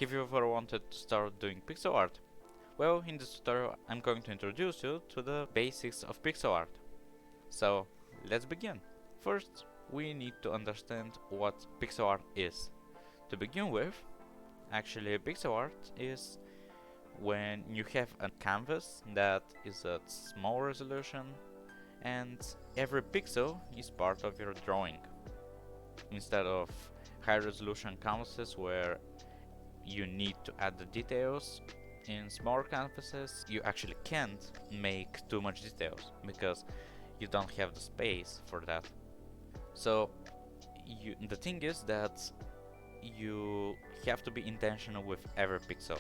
Have you ever wanted to start doing pixel art? Well, in this tutorial I'm going to introduce you to the basics of pixel art. So, let's begin. First, we need to understand what pixel art is. To begin with, actually pixel art is when you have a canvas that is at small resolution and every pixel is part of your drawing. Instead of high resolution canvases where you need to add the details, in smaller canvases you actually can't make too much details because you don't have the space for that. So the thing is that you have to be intentional with every pixel.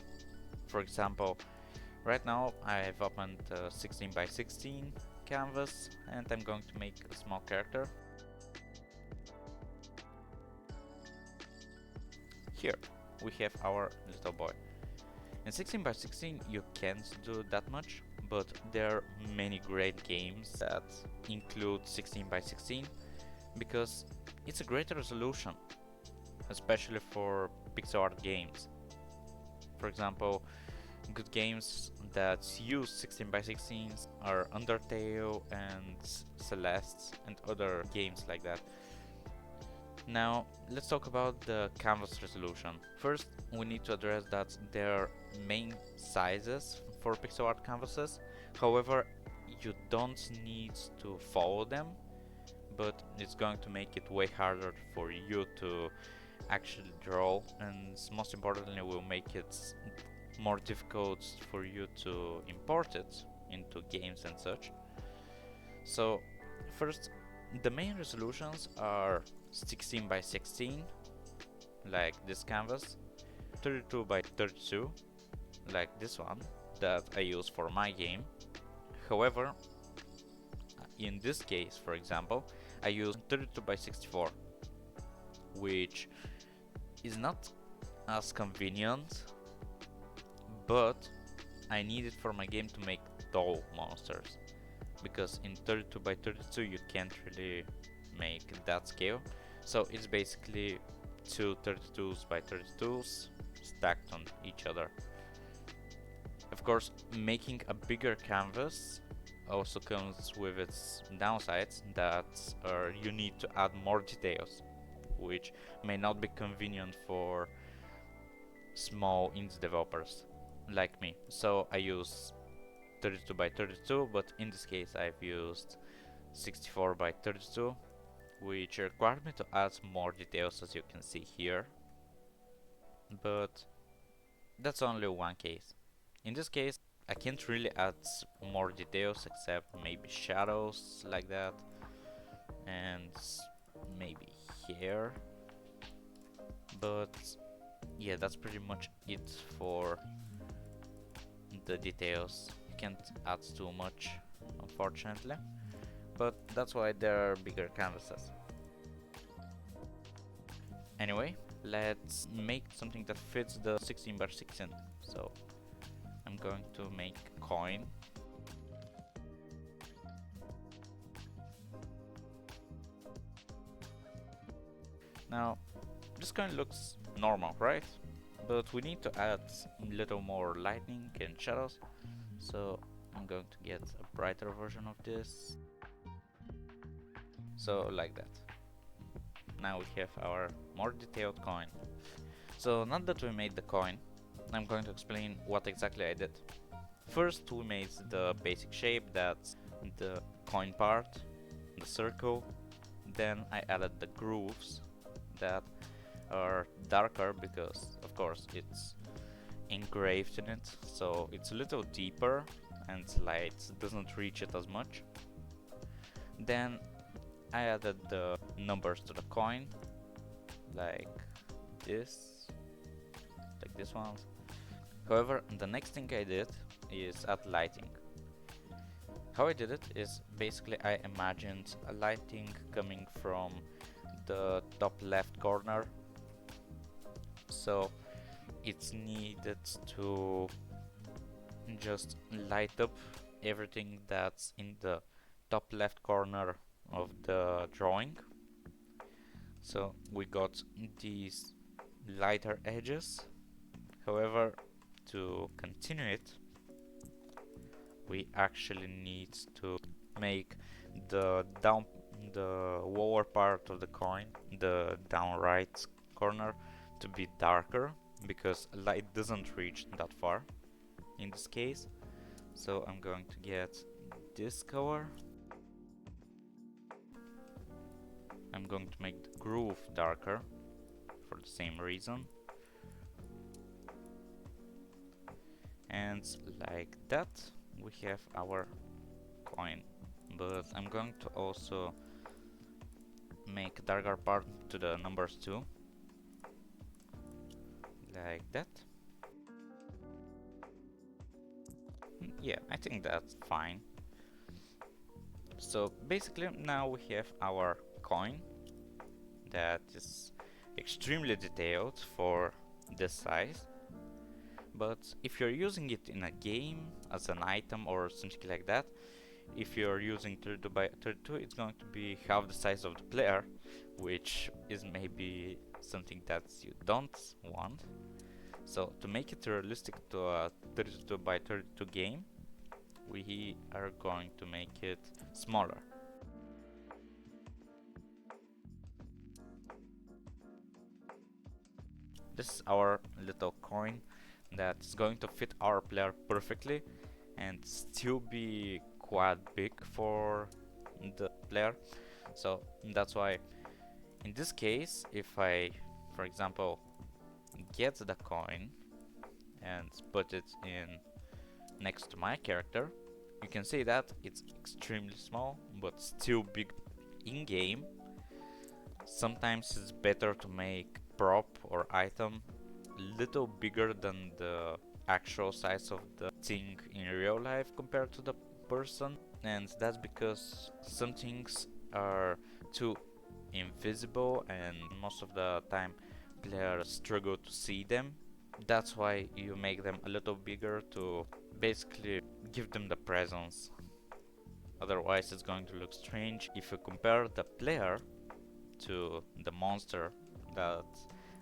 For example, right now I've opened a 16 by 16 canvas and I'm going to make a small character. Here we have our little boy. In 16 by 16 you can't do that much, but there are many great games that include 16 by 16 because it's a great resolution, especially for pixel art games. For example, good games that use 16 by 16s are Undertale and Celeste and other games like that. Now let's talk about the canvas resolution. First, we need to address that there are main sizes for pixel art canvases. However, you don't need to follow them, but it's going to make it way harder for you to actually draw, and most importantly will make it more difficult for you to import it into games and such. So first, the main resolutions are 16 by 16 like this canvas, 32 by 32 like this one that I use for my game. However, in this case, for example, I use 32 by 64, which is not as convenient, but I need it for my game to make tall monsters, because in 32 by 32 you can't really make that scale. So it's basically two 32s by 32s stacked on each other. Of course, making a bigger canvas also comes with its downsides, that you need to add more details, which may not be convenient for small indie developers like me. So I use 32 by 32, but in this case I've used 64 by 32, which required me to add more details, as you can see here. But that's only one case. In this case I can't really add more details except maybe shadows like that, and maybe here. But yeah, that's pretty much it for the details. You can't add too much, unfortunately, but that's why there are bigger canvases. Anyway, let's make something that fits the 16 by 16. So I'm going to make a coin. Now this coin looks normal, right? But we need to add a little more lightning and shadows, so I'm going to get a brighter version of this. So like that. Now we have our more detailed coin. So now that we made the coin, I'm going to explain what exactly I did. First we made the basic shape, that's the coin part, the circle. Then I added the grooves that are darker because of course it's engraved in it, so it's a little deeper and light doesn't reach it as much. Then I added the numbers to the coin, like this, like this one. However, the next thing I did is add lighting. How I did it is basically I imagined a lighting coming from the top left corner, so it's needed to just light up everything that's in the top left corner of the drawing. So we got these lighter edges However, to continue it, we actually need to make the lower part of the coin, the down right corner, to be darker, because light doesn't reach that far in this case. So I'm going to get this color. I'm going to make the groove darker for the same reason. And like that, we have our coin. But I'm going to also make a darker part to the numbers too. Like that. Yeah, I think that's fine. So basically now we have our coin that is extremely detailed for this size. But if you're using it in a game as an item or something like that, if you're using 32 by 32, it's going to be half the size of the player, which is maybe something that you don't want. So to make it realistic to a 32 by 32 game, we are going to make it smaller. This is our little coin that is going to fit our player perfectly and still be quite big for the player. So that's why in this case, if I, for example, get the coin and put it in next to my character, you can see that it's extremely small but still big in game. Sometimes it's better to make prop or item a little bigger than the actual size of the thing in real life compared to the person, and that's because some things are too invisible and most of the time players struggle to see them. That's why you make them a little bigger to basically give them the presence. Otherwise it's going to look strange if you compare the player to the monster that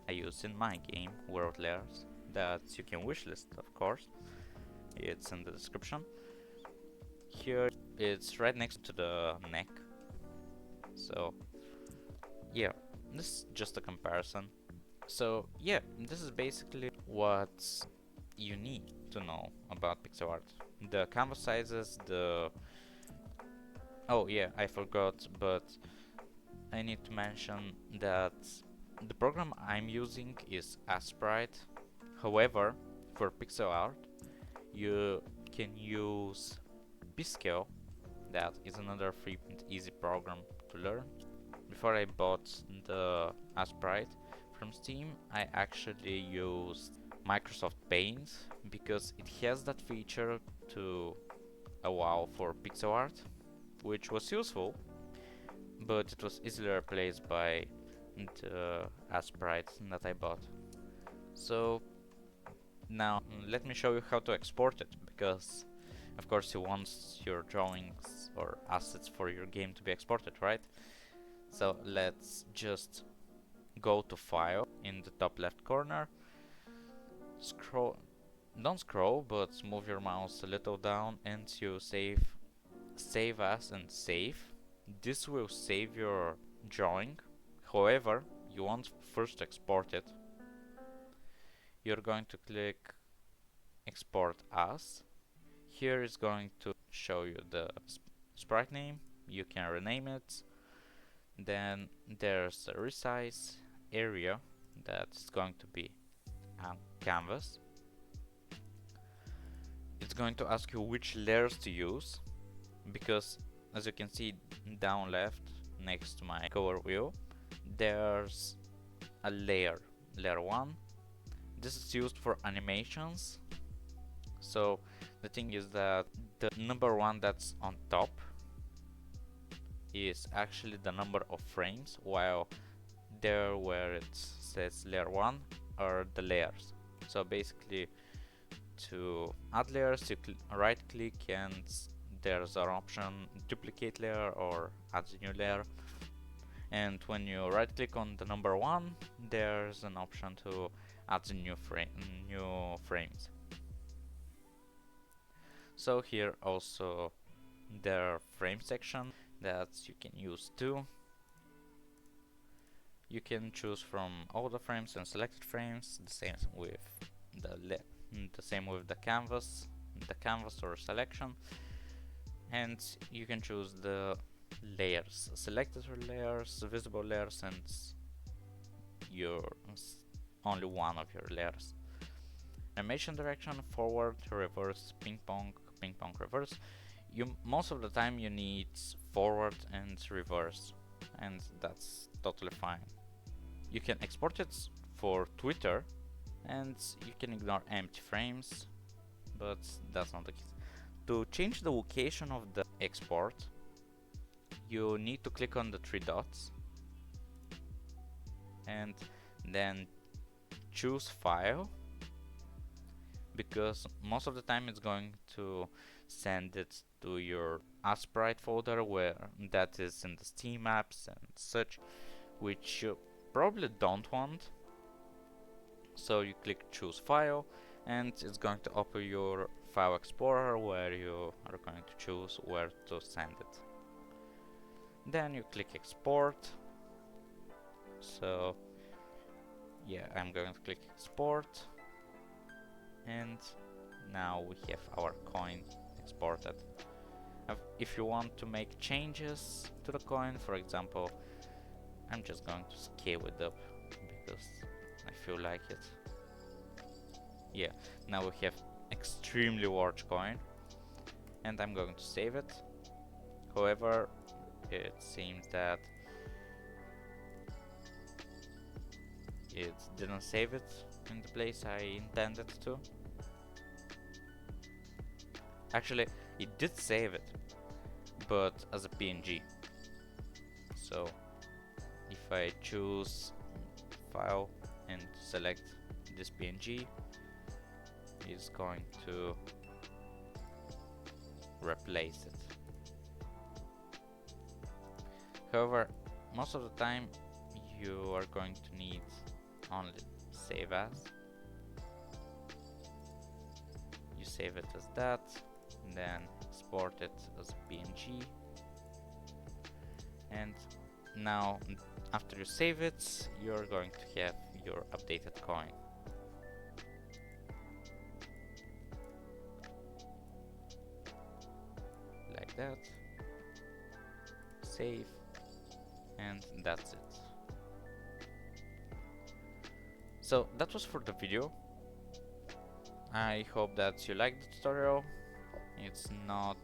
I use in my game, World Layers, that you can wishlist, of course. It's in the description. Here it's right next to the neck. So yeah, this is just a comparison. So yeah, this is basically what you need to know about pixel art. The canvas sizes, the... Oh yeah, I forgot, but I need to mention that the program I'm using is Aseprite. However, for pixel art, you can use Piskel. That is another free and easy program to learn. Before I bought the Aseprite from Steam, I actually used Microsoft Paint because it has that feature to allow for pixel art, which was useful, but it was easily replaced by the Aseprite that I bought. So now let me show you how to export it, because of course you want your drawings or assets for your game to be exported, right? So let's just go to File in the top left corner, don't scroll, but move your mouse a little down and you save as and save. This will save your drawing. However, you want first export it. You're going to click export as. Here is going to show you the sprite name. You can rename it. Then there's a resize area that's going to be a canvas. It's going to ask you which layers to use, because as you can see down left next to my color wheel, there's a layer 1. This is used for animations. So the thing is that the number 1 that's on top is actually the number of frames, while there where it says layer 1 are the layers. So basically, to add layers, you right click and there's an option duplicate layer or add a new layer. And when you right click on the number 1, there's an option to adds new frames. So here also there are frame section that you can use too. You can choose from all the frames and selected frames, the same with the canvas or selection, and you can choose the layers, selected layers, visible layers, and only one of your layers. Animation direction: forward, reverse, ping pong, reverse. Most of the time you need forward and reverse, and that's totally fine. You can export it for Twitter, and you can ignore empty frames, but that's not the case. To change the location of the export, you need to click on the three dots and then choose file, because most of the time it's going to send it to your Sprite folder, where that is in the Steam apps and such, which you probably don't want. So you click choose file, and it's going to open your file explorer, where you are going to choose where to send it. Then you click export. So yeah, I'm going to click export, and now we have our coin exported. If you want to make changes to the coin, for example, I'm just going to scale it up because I feel like it. Yeah, now we have extremely large coin, and I'm going to save it. However, it seems that it didn't save it in the place I intended to. Actually, it did save it, but as a PNG. So if I choose file and select this PNG, it's going to replace it. However, most of the time you are going to need only save as. You save it as that, and then export it as a PNG. And now, after you save it, you're going to have your updated coin. Like that. Save. And that's it. So that was for the video. I hope that you liked the tutorial. It's not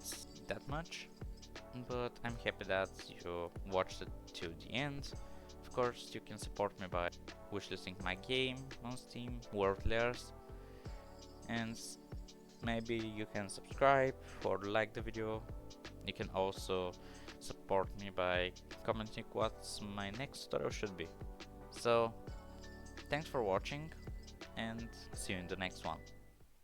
that much, but I'm happy that you watched it to the end. Of course, you can support me by wishlisting my game on Steam, World Layers, and maybe you can subscribe or like the video. You can also support me by commenting what my next tutorial should be. So, thanks for watching, and see you in the next one.